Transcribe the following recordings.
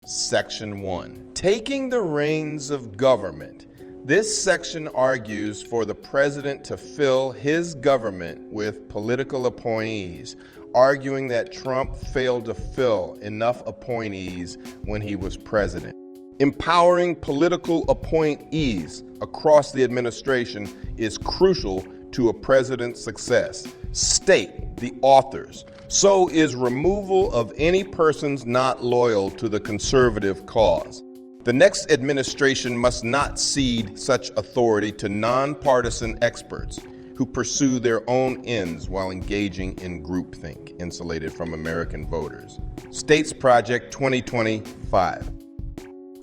Section 1. Taking the reins of government. This section argues for the president to fill his government with political appointees, arguing that Trump failed to fill enough appointees when he was president. Empowering political appointees across the administration is crucial to a president's success. State the authors. So is removal of any persons not loyal to the conservative cause. The next administration must not cede such authority to nonpartisan experts who pursue their own ends while engaging in groupthink, insulated from American voters. States Project 2025.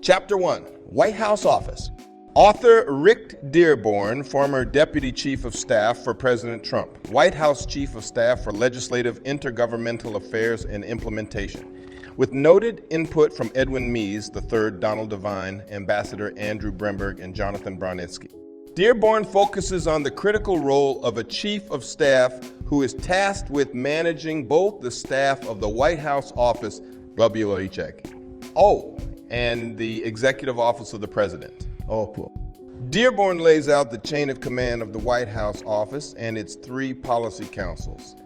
Chapter 1. White House Office. Author Rick Dearborn, former Deputy Chief of Staff for President Trump, White House Chief of Staff for Legislative, Intergovernmental Affairs and Implementation. With noted input from Edwin Meese III, Donald Devine, Ambassador Andrew Bremberg, and Jonathan Bronitzky. Dearborn focuses on the critical role of a Chief of Staff who is tasked with managing both the staff of the White House Office, and the Executive Office of the President. Dearborn lays out the chain of command of the White House Office and its three policy councils: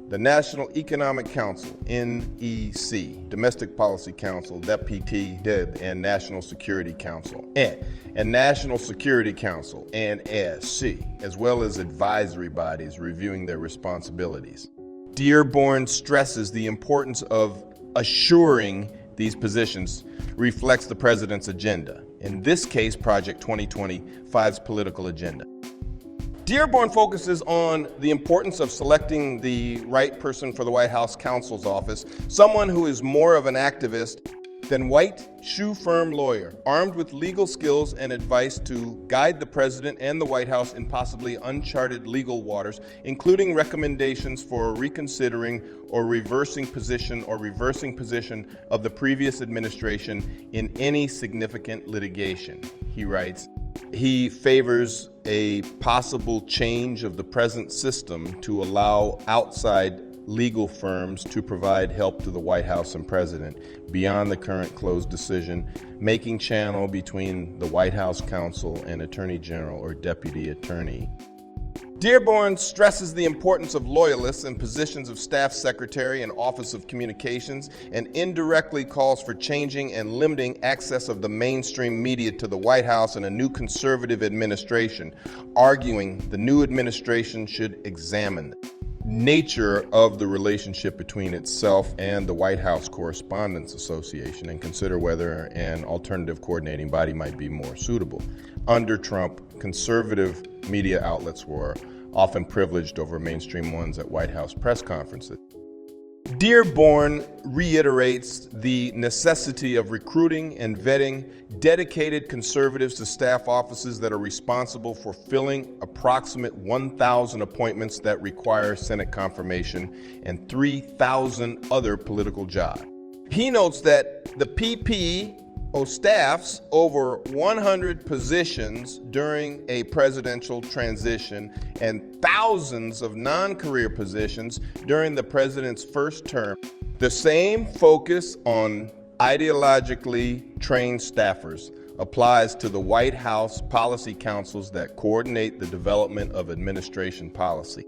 the National Economic Council, NEC, Domestic Policy Council, DPT, and National Security Council, and National Security Council, NSC, as well as advisory bodies reviewing their responsibilities. Dearborn stresses the importance of assuring these positions reflects the president's agenda. In this case, Project 2025's political agenda. Dearborn focuses on the importance of selecting the right person for the White House counsel's office, someone who is more of an activist than white, shoe-firm lawyer, armed with legal skills and advice to guide the president and the White House in possibly uncharted legal waters, including recommendations for reconsidering or reversing position of the previous administration in any significant litigation. He writes, he favors a possible change of the present system to allow outside legal firms to provide help to the White House and president beyond the current closed decision-making channel between the White House counsel and Attorney General or Deputy Attorney. Dearborn stresses the importance of loyalists in positions of Staff Secretary and Office of Communications, and indirectly calls for changing and limiting access of the mainstream media to the White House and a new conservative administration, arguing the new administration should examine the nature of the relationship between itself and the White House Correspondents Association and consider whether an alternative coordinating body might be more suitable. Under Trump, conservative media outlets were often privileged over mainstream ones at White House press conferences. Dearborn reiterates the necessity of recruiting and vetting dedicated conservatives to staff offices that are responsible for filling approximate 1,000 appointments that require Senate confirmation and 3,000 other political jobs. He notes that the PPO staffs over 100 positions during a presidential transition and thousands of non-career positions during the president's first term. The same focus on ideologically trained staffers applies to the White House policy councils that coordinate the development of administration policy.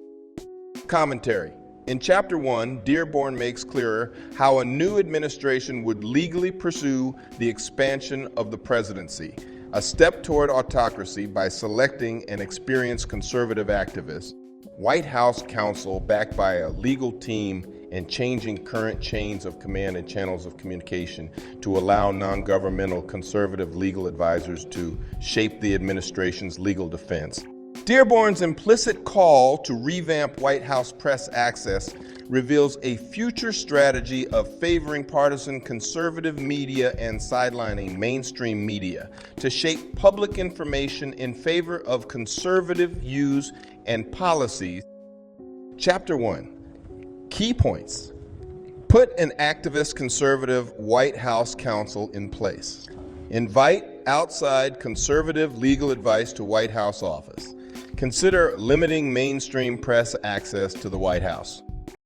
Commentary. In Chapter 1, Dearborn makes clearer how a new administration would legally pursue the expansion of the presidency, a step toward autocracy by selecting an experienced conservative activist, White House counsel backed by a legal team, and changing current chains of command and channels of communication to allow non-governmental conservative legal advisors to shape the administration's legal defense. Dearborn's implicit call to revamp White House press access reveals a future strategy of favoring partisan conservative media and sidelining mainstream media to shape public information in favor of conservative views and policies. Chapter 1. Key points. Put an activist conservative White House counsel in place. Invite outside conservative legal advice to White House office. Consider limiting mainstream press access to the White House.